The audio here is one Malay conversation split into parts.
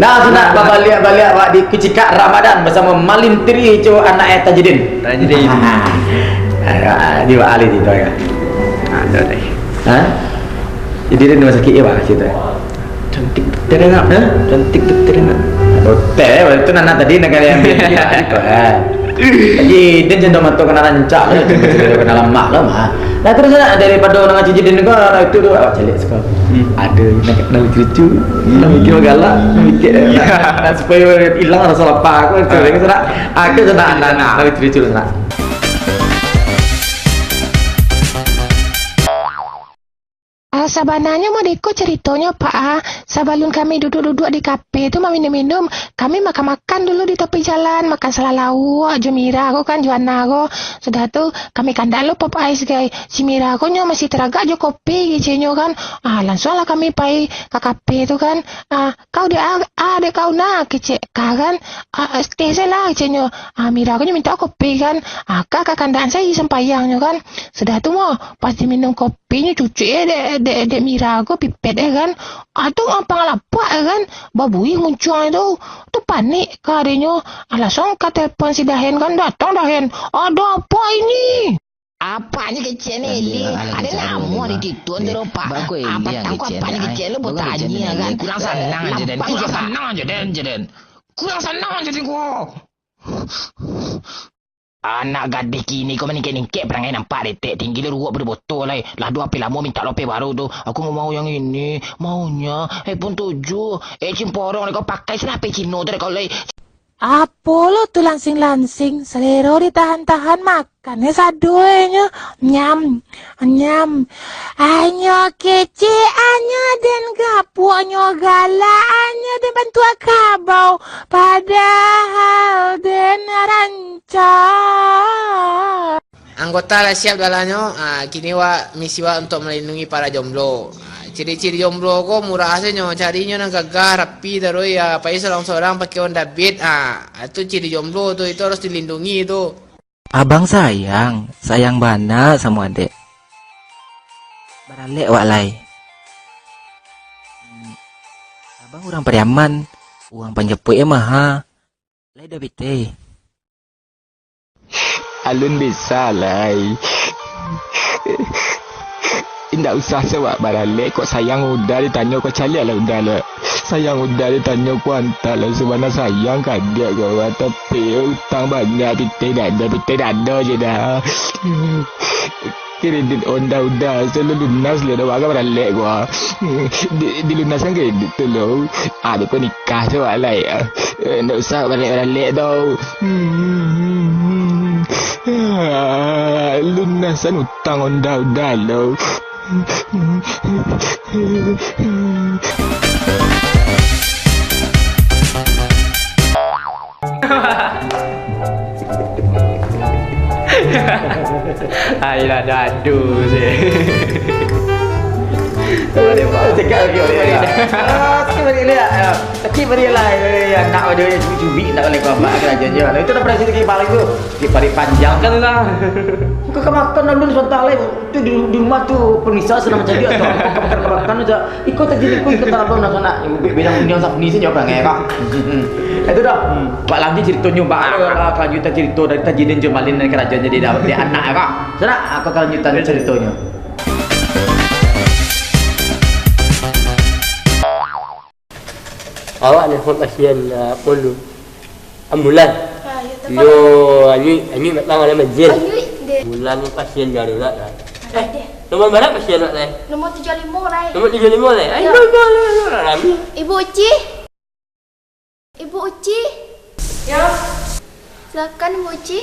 Nah, sudah balik di Kucikak Ramadan bersama Malin Tri cu anak Tajidin. Di Pak Ali itu ya. Ada deh. Hah? Jadi dia rumah sakit ya Pak situ. Cantik terengat, cantik terengat. Hotel itu nana tadi negara yang biasa itu Jadi dia cenderung matu kena rancak lah, kena lemak lah mah. Nah terus daripada orang ngaji jadi negara itu tu awak celik sekali. Ada nak lucu, nak mikir galak, nak mikir supaya hilang rasa lapar aku. Aku senang anak lucu senang. Sebenarnya mau ikut ceritanya Pak. Sebelum kami duduk-duduk di kafe itu mau minum-minum, kami makan-makan dulu di tepi jalan, makan selalawu, Jumira aku kan Juana aku. Sudah tu kami kandak lo pop ice guys. Si Mira aku nyo masih teragak jo kopi gitu kan. Langsung lah kami pai ke kafe itu kan. Kau dia ada kau nak kecek kan. Stay lah gitu. Mira aku nyo minta kopi kan. Kakak kandaan saya sempayangnya kan. Sudah tu mau pasti minum kopinya cuci dek Mira aku pipet kan. Aduh apa ngalapak kan. Babui muncul itu. Tu panik kadinya. Langsung ke telepon si Dahen kan. Datang Dahen. Ada apa ini? Apanya kecil ni? Ada nama di situ tu Pak. Apa tahu apanya kecil lu buat tanya kan. Kurang senang aja Den. Kurang senang aja Den kau. Anak gadis kini kau menikah-nikah perangai nampak detek tinggi lu ruak berbotol lah. Lah dua pil lama minta lope baru tu. Aku mau yang ini. Maunya iPhone 7. Cimporong kau pakai senape Cino tu kau lay. Apa lo tu langsing-langsing selera ditahan-tahan makannya sadoenya nyam anyo kece anyo dan gapu anyo gala anyo dan bantu kabau padahal dan rancang. Anggota lah siap dalamnya. Kini misi untuk melindungi para jomblo. Ciri-ciri jomblo ko murah saja carinya nang gagah rapi terus ya pakai seorang-seorang pakai Honda Beat. Itu ciri jomblo tuh, itu harus dilindungi itu. Abang sayang banget sama adik. Baralek wak lai. Abang orang Pariaman, uang panjepuk mah. Lai dah bete. Alun bisa lai. Tidak usah sewak baralek. Kok sayang udah ditanya kau calik lah udah lah. Sayang udah ditanya kau hantar lah. Sebenarnya sayang kaget kau. Tapi hutang banyak. Kita dah ada je dah. Kredit Honda udah. Selalu lunas lah dah waga baralek kau. Dilunaskan kredit tu loh. Dia kau nikah sewak lah ya. Tidak usah baralek tau. Lunasan hutang Honda udah loh. Ayolah dadu sih. Boleh mau cakap lagi boleh. Sikit balik lah. Sikit balik lah. Nak ada yang cubit tak boleh kau mak kerja je. Itu dah pernah cerita kepala itu. Kepala panjang kan lah. Kau makan dulu sebentar lagi. Tu di rumah tu permisal senang macam dia tu. Kau makan aja. Ikut tadi ikut tak apa nak. Bidang dunia sapni sini orang ngekak. Itu dah. Pak lanjut ceritanya Pak. Kelanjutan cerita dari Tajidin Jamalin dan kerajaan jadi dapat dia anak kak. Sana aku kelanjutan ceritanya. Awak nak buat pasien polu ambulan. Yo, ani datang ada masjid. Bulan ni pasien darurat lah. Nombor berapa pasien nak lai? Nombor 35 lai. Nombor 35 lai. Ai boleh Rami. Ibu Uci. Ibu Uci. Ya. Silakan Ibu Uci.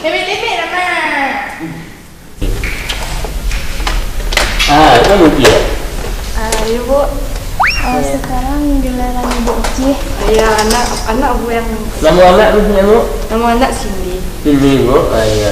Tepek-tepek Rama. Itu Uci. Ibu, sekarang giliran Ibu Uci. Ya, anak Bu yang. Nama anak tu siapa? Nama anak Cindy. Cindy Bu. Ya.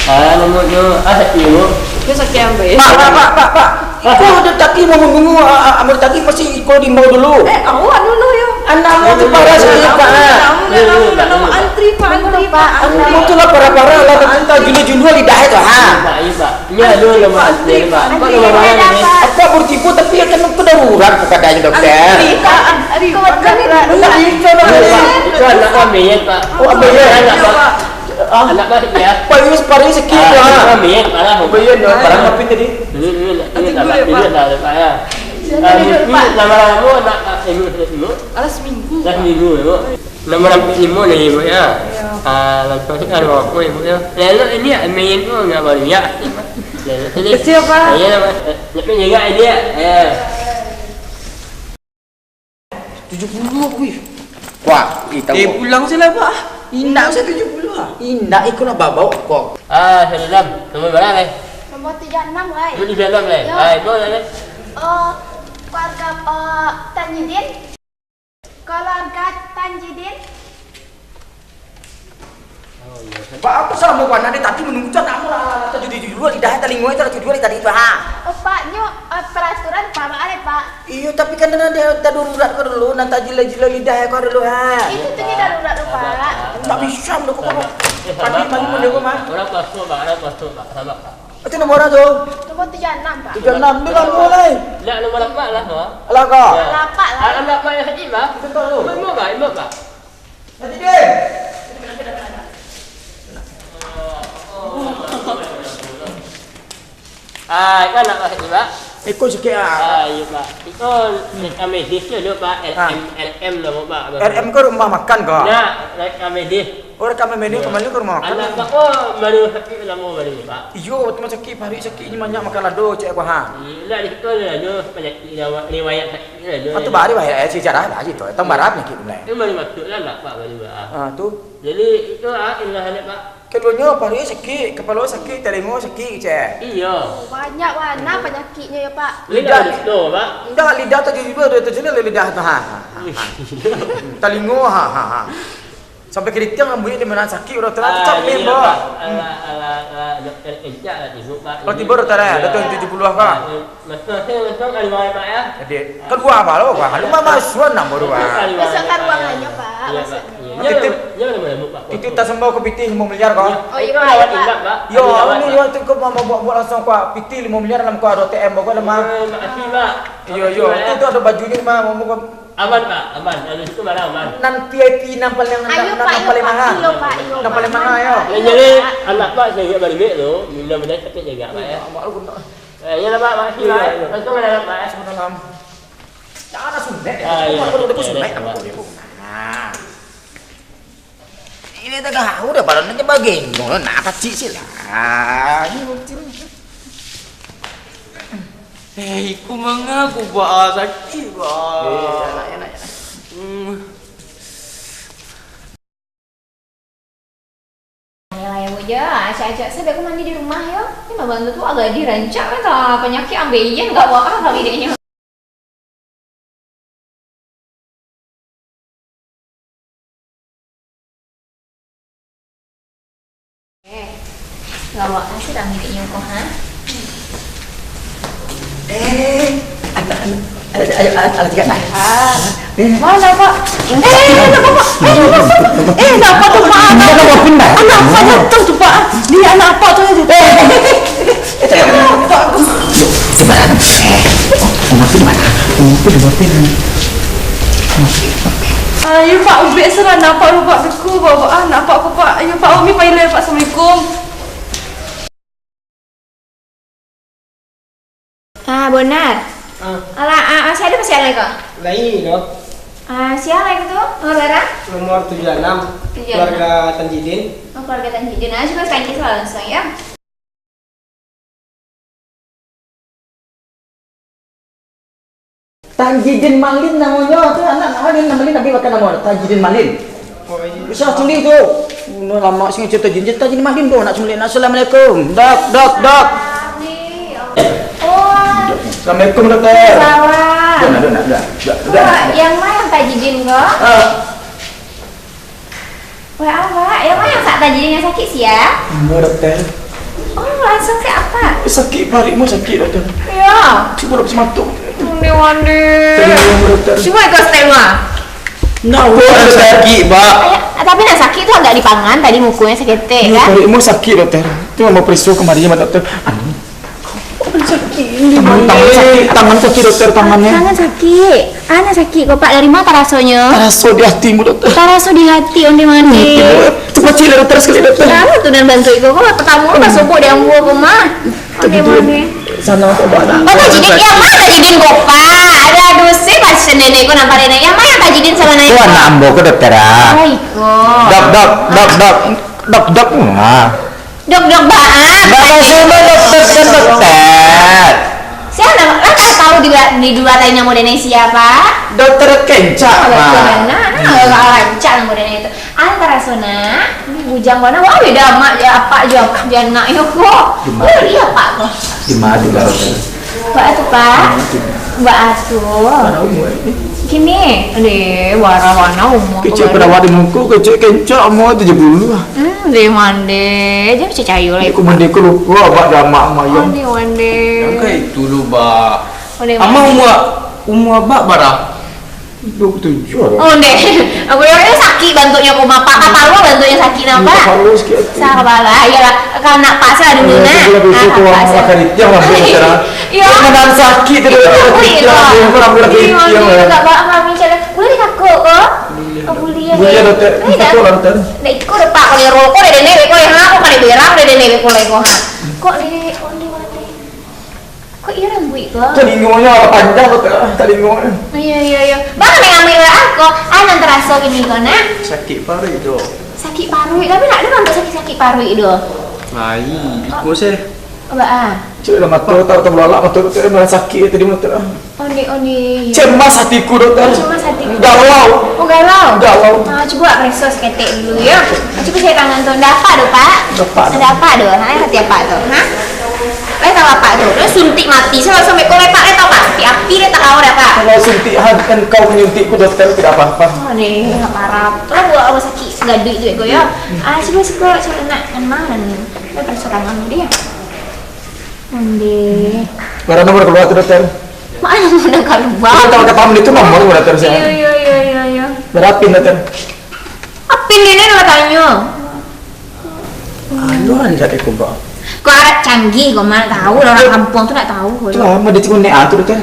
Namanya Ibu. Dia sakit apa ya? Pak. Ikut dia taki mau membungu. Ambil taki pasti ikut di mau dulu. Awak dulu ya. Anakmu tu parah sekali Pak. Nama antri Pak. Anakmu tu lah parah-parah lah. Kita julu-julu lidah itu. Pak. Ya dulu nama antri Pak. Apa nama ni? Apa bertipu tapi akan keadaannya dokter. Ari, Itu anak ambil Pak. Oh, ambil Pak. Anak balik ya. Paru sakit Anak lah. ambil Pak lah. Ambil barang apa tadi? Ini dah Pak ya. Nama-nama nak ibu. Alas seminggu. Dah minggu ibu. Nama-nama ibu ni ibu ya. Lepas itu ada apa ibu ya. Lalu ini ambil tu enggak boleh ya. Siapa? Ya nama. Lepas jaga dia. 70 kuih. Wah, kita pulang sila Pak. indak saya 70 ah. Indak ikut nak bawa kok. Salam. Nombor berapa le? Nombor 36 lah. Nombor 36 le. Itu le. Keluarga Tanjidin. Keluarga Tanjidin. Pak aku sama warna dia tadi menunggu nak lah. Tadi dulu lidah telingoy tadi dulu tadi itu ha. Pak nyo peraturan Pak ada Pak. Iya tapi kan nanti darurat kau dulu nanti jila-jila lidah kau dulu ha. Itu tuh darurat Pak. Tak bisa menunggu kau. Tadi mari menunggu mah. Orang pastor Pak, sama Pak. Itu nomor tu. Nombor 36 Pak. 36 dia kan boleh. Nak nombor apa lah tu? Alah kau. Lapak lah. Anak Pak yang haji Pak. Tentu tu. Imam Pak. Nanti dia. Kan nak haji Pak. Ikut sikit ah. Ya Pak. Itu kami di sini Pak. LM lah Pak. RM ke rumah makan kau? Nak kami di. Orang kami menu kembali ke rumah makan. Anak Pak baru sakit lama baru Pak. Iyo, teman sakit hari sakit ni banyak makan lado cek aku ha. Nak di situ ada penyakit riwayat sakit ada. Atau bari bahaya sejarah dah gitu. Tang barat penyakit mulai. Itu baru masuklah nak Pak baru Pak. Tu. Jadi itu inlah ada Pak. Keduanya hari sakit, kepala sakit, telinga sakit cek. Iya. Banyak warna penyakitnya ya Pak. Lidah di situ Pak. Dah lidah tu juga ada terjelah lidah tu ha. Telinga ha. Sampai ke tiang ambil di mana sakit orang telah capek bo. Dokter ejak lah tiba Pak. Kalau tiba dokter ada tu 70 kah? Masuk ada mana Pak ya? Jadi kedua apa lo? Kalau mama suan nak baru ah. Besok kan ruangannya Pak. Iya Pak. Ya mana Pak? Itu tak sembau ke PT 5 miliar kau. Oh iya Rawat Pak. ingat Pak. Yo, ini yo tu kau mau buat langsung kau PT 5 miliar dalam kau ada ATM kau lemah. Makasih Pak. Yo, itu ada bajunya mah mau Aman Pak, aman. Ada situ mana aman. nan VIP nampal yang paling mahal. Nampal paling mahal yo. Jadi anak Pak saya balik tu, mudah-mudahan sakit jaga Pak ya. Ya lah Pak, makasih Pak. Langsung ada Pak. Dalam. Jangan sunat. Iya. Udah sunat apa dia pun. Nah. Ini tak udah badan aja bagian. Nak kecil sih lah. Iku mengaku Pak sakit Pak. Ya. Yang aja, acak-acak saya aku mandi di rumah ya. Ini mah bantu tuh agak dirancang kan lah penyakit ambeien enggak wah kali idenya. Enggak wah kasih dah idenya kok ha. Ada tiga nak. Mana Pak? Kenapa Pak? Kenapa tuh Pak? Anak apa betul tuh Pak? Dia anak apa tuh? Ayo Pak, ubek serah nampak Pak beku bawa anak Pak apa Pak. Ayo Pak, Umi payah Pak. Assalamualaikum. Benar. Alah, saya ada masih ada kok. Lain no. Siapa lagi tuh? Nomor berapa? Nomor 76. Keluarga Tanjidin. Oh, keluarga Tanjidin. Coba tanya soal langsung ya. Tanjidin Malin namanya. Tu anak Malin tapi bukan nama Tanjidin Malin. Bisa tulis tu. Lama sih cerita Tanjidin Malin tu nak tulis. Assalamualaikum. Dok. Assalamualaikum dokter. Salam. Udah. Yang mana yang Tanjidin kok? Wah apa? Yang mana yang Tanjidin yang sakit sih ya? Dokter. Oh langsung ke apa? Sakit parimu sakit dokter. Ya. Cuma dapat sematuk. Wandi. Dokter. Cuma ikut stema. Sakit, Pak. Tapi nak sakit tu agak dipangan tadi mukunya sakit kan? Parimu sakit dokter. Tu mau periksa kemarin sama dokter. Tangan sakit dokter, tangannya. Tangan sakit. Anak sakit kok Pak, dari mana rasanya? Taraso di hatimu dokter. Taraso di hati onde mandi. Cepat cila dokter sekali dokter. Kamu tuh dan bantu iku kok pertama pas sobok dia ambu apa mah. Onde mandi. Sana coba nak. Oh tajidin yang mana tajidin kok Pak? Ada dosa pas nenekku nampak nenek. Yang mana tajidin sama nenek? Tuh anak ambo ke dokter ah. Oh iko. Dok. Dok Baan. Bapak semua dokter kan dokter. Siapa nama? Lah tak tahu di dua lainnya modelnya siapa? Dokter Kenca. Nah, rancak modelnya itu. Antara Sona, ini bujang mana? Wah beda mak ya apa jangan yo kok. Iya Pak kok. Di mana juga dokter? Mbak atuh Pak. Mbak atuh. Gini, warna umur. Kecil perawat di muka, kecil Kenca mau 70. Di mande, jadi bisa cayu lah. Aku mandi ke lupa, abak jamak mayang. Mande. Yang kayak itu lu, Pak. Mande. Ama umur abak barang. 27 orang. Oh deh, aku yang sakit bantunya kok bapak kata lu bantunya sakit napa? Sabar lah, iyalah karena pas lah dulu nak. Aku orang makan itu yang lebih bicara. Iya. Menahan sakit itu. Orang lagi yang. Enggak bawa kami cara. Boleh kakak kok? Oh boleh ya. Boleh dokter. Itu dokter. Nah ikut deh pak kalau rokok deh nenek kok yang aku kan berang deh nenek kok lego. Kok deh onde mati. Kok iya rambut kok? Telinganya panjang dokter. Telinganya. Iya. Bang yang ambil aku, anak terasa gini kok nak. Sakit paru itu. Sakit paru, tapi nak ada bantu sakit paru itu. Ai, ikut saya. Mbak Cik dah mata tak belalak mata dokter merasa sakit tadi dokter. Onde. Cemas hatiku dokter. Cemas hatiku. Galau. Oh galau. Galau. Coba presos ketek dulu ya. Coba saya tangan tuh. Ada apa tuh Pak? Ada apa tuh? Hati apa tuh? Hah? Tahu apa tuh? Terus suntik mati. Saya langsung mekol Pak. Tahu Pak? Api dia tak tahu dah Pak. Kalau suntik kan kau menyuntikku dokter tidak apa-apa. Oh nih, nggak parah. Terus buat apa sakit segede itu ego ya? Coba nak mana nih? Saya presos tangan dia. Onde. Berapa nomor keluar dokter? Mana udah keluar? Tahu kata kamu itu nomor dokter saya. Iya. Berapa dokter? Apa ini nak tanya? Aduh, anjat aku bang. Kok ada canggih, kok mana tahu orang kampung tuh nggak tahu. Itu lama di cikgu nea tuh dokter.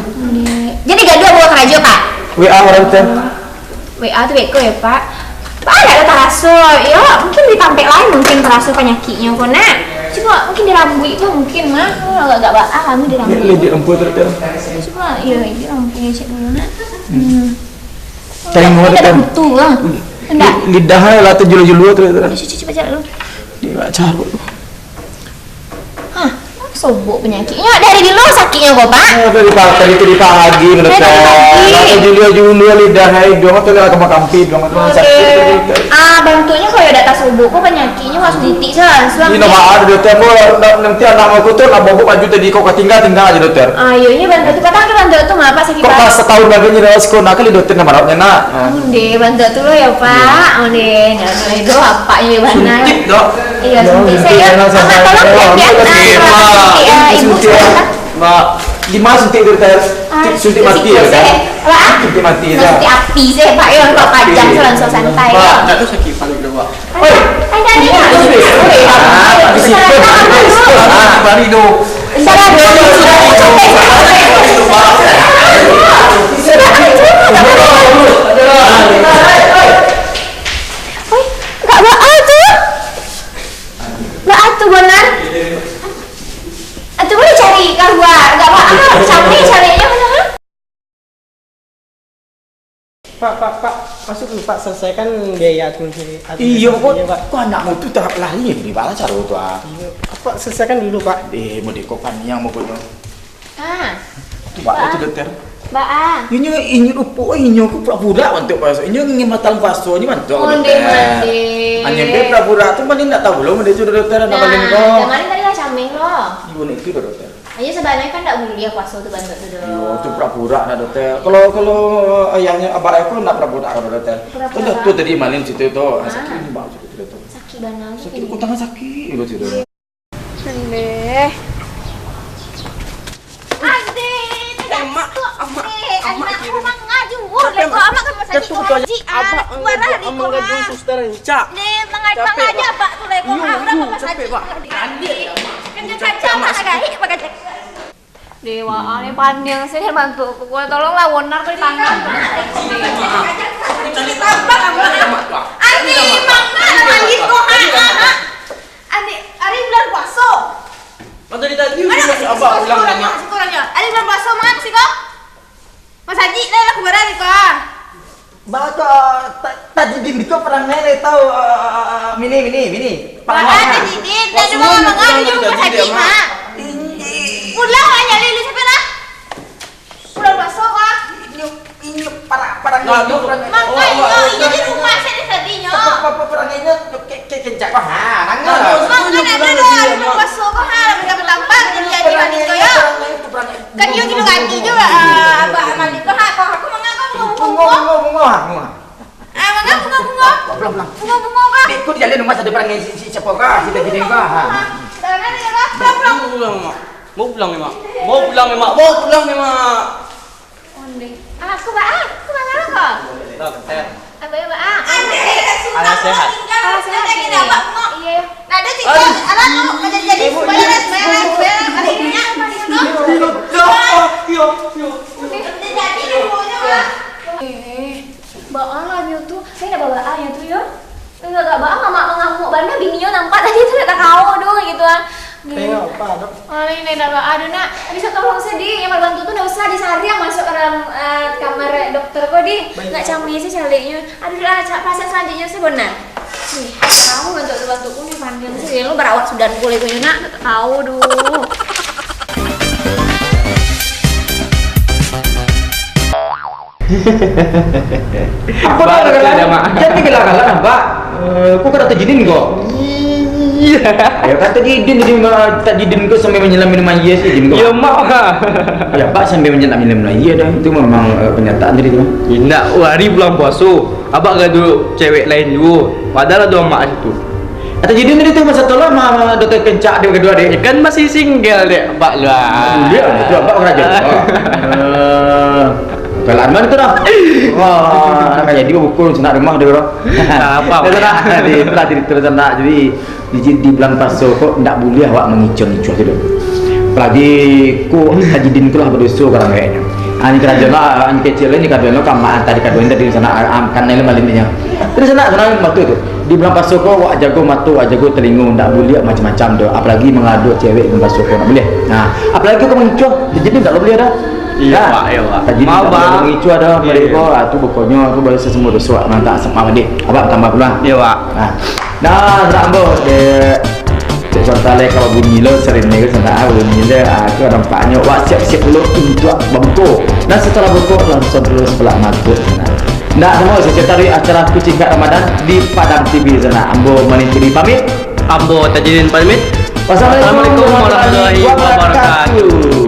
Jadi gaduh bawa kerja Pak? WA orang dokter. WA tuh beko ya Pak. Pak ada teraso, ya mungkin ditampek lain mungkin teraso penyakitnya kok nak. Cuma mungkin di rambut itu mungkin mah agak kami di rambut. Lidik rambut dokter. Cuma iya di rambutnya cek dulu nak. Tengok dokter. Betul lah. Enggak. Lidahnya lah terjulu-julu dokter. Coba cek dulu. Dia carut. Hah, sobok penyakitnya dari dulu sakitnya kok Pak? Dari pagi dokter. Terjulu-julu lidahnya hidung atau lah kemak kampi dong atau sakit. Bantunya kalau ada tas sobok kok penyakitnya harus ditik langsung. Ini nama ada dokter nanti anak aku tuh nak bawa baju tadi kau tinggal aja dokter. Iya ini bantu tuh kata bantu tuh ngapa sakit Kok pas setahun lagi nyerah sekolah kali dokter nama rawatnya nak. Onde bantu tuh lo ya Pak. Onde nggak itu apa ini mana? Suntik dok. Iya suntik saya. Anak tolong ya ibu silakan. Mbak, Di mana suntik dokter? Suntik mati ya kan? Suntik mati ya. Suntik api saya Pak yang kok pajang langsung santai. Pak, tak tahu sakit paling dong Pak. Oi, ada nih. di situ Bari dong. Nggak atuh benar. Atuh boleh cari keluar. Nggak apa-apa. Sampai carinya mana? Pak, masuk dulu Pak, selesaikan biaya administrasi. Iya kok anakmu tuh terap lahir di mana cara itu Iya, Pak, selesaikan dulu Pak. mau dikokan yang mau kono. Tuh Pak itu dokter. Mbak Ini rupo ini aku pura-pura untuk pasal. Ini ingin matal paso ini mantu. Mandi. Hanya be pura-pura tu mana nak tahu belum dia sudah dokter nak balik kau. Kemarin tadi lah cameng loh. Ibu ni itu dokter. Aja sebenarnya kan tak boleh dia puasa tu bantu tu dulu. Yo, tu pura-pura nak dokter. Kalau ayahnya abang aku nak pura-pura kalau dokter. Tu tadi malam situ tu sakit ni bang situ tu. Sakit banget. Sakit aku tangan sakit itu situ. Nandeh. Amak aku mah ngaju. Leko amak kan masa di kunci. Amang gaji suster encak. Nih mengajak Pak tu leko. Udah masa di. Kan caca mah agak pakai. Dewa, ini panjang sih bantu aku. Tolonglah wonar ke tangan. Dewa. Tambah kamu. Ani, mana lagi kok? Ani, hari bulan puasa. Tadi masih abang ulang nama. Hari bulan puasa mana sih kok? Mas Haji, dah aku berani kok. Baca tadi di itu perang nenek tahu mini. Ada Jidin, dan juga ngomong juga Mas Haji mah. Pulang aja lili siapa lah? Pulang masuk ah. Ini perang itu. Makanya ini di rumah saya tadinya. Perangnya kencak kok. Makanya ada doang pulang masuk kok mereka bertambah jadi mandi kok ya. Kan dia gitu ganti juga abah mandi kok aku bunga. Bunga kah? Ikut jalan rumah satu perang si siapa kah? Si tadi kah? Jangan ya pulang. Mau pulang memang. Onde. Aku mana kok? Apa ya, Mbak? Anak sehat. Iya. Nah, ada sih. Ada tuh jadi beres. Akhirnya Baan lah tuh, saya udah baan tuh ya. Enggak baan mama mengamuk banda bininya nampak tadi tuh tak kau dong gitu ah. Tengok apa dok? Ini dah ada nak. Bisa tolong sedih yang bantu tuh nggak usah disari yang masuk ke dalam kamar dokter kok di. Nggak cami sih caliknya. Aduh lah pasien selanjutnya sih benar. Kamu bantu nih panggil sih. Lu berawat sudah kulit gue nak. Tahu dulu. Apa jadi gelak-gelak nampak. Kok kata Jidin kok? Iya. Ya kata Jidin jadi tak Jidin kok sampai menyelam minuman iya sih Jidin kok. Ya mak ha. Ya Pak sampai menyelam minuman iya dah itu memang pernyataan tadi tu. Indah, hari bulan puasa. Abang gaduh cewek lain juga. Padahal ada mak situ. Kata Jidin tadi tu masa tolong mama dokter kencak dia kedua dia. Kan masih single dek, Pak lah. Dia itu abang orang aja. Kalau Arman itu dah. Wah, nak jadi buku nak rumah dia bro. Apa? Terus nak jadi di bulan puasa kok ndak boleh awak mengicau-ngicau tu. Apalagi ku Hajidin tu lah berdosa barang kayaknya. Ani kerajaan lah, ani kecil ni kerajaan lah kamu tadi kaduin tadi sana kan nilai malinnya. Terus sana matu tu. Di bulan puasa kok awak jago matu, awak jago telinga ndak boleh macam-macam tu. Apalagi mengadu cewek bulan puasa kok ndak boleh. Nah, apalagi kau mengicau, jadi ndak boleh dah. Iya Pak, iya Pak. Mau bang, itu ada mereka, itu pokoknya itu bahasa semua dosa, mantap sama dia. Abang tambah pulang. Iya Pak. Nah, rambo dek. Contohnya kalau bunyi lo sering nih sana bunyi lo, aku nampaknya wah siap-siap dulu untuk bangko. Nah setelah bangko langsung terus sebelah masuk sana. Nah semua saya cari acara kucing kat Ramadan di Padang TV sana. Ambo Manituri pamit. Ambo Tajidin pamit. Wassalamualaikum warahmatullahi wabarakatuh.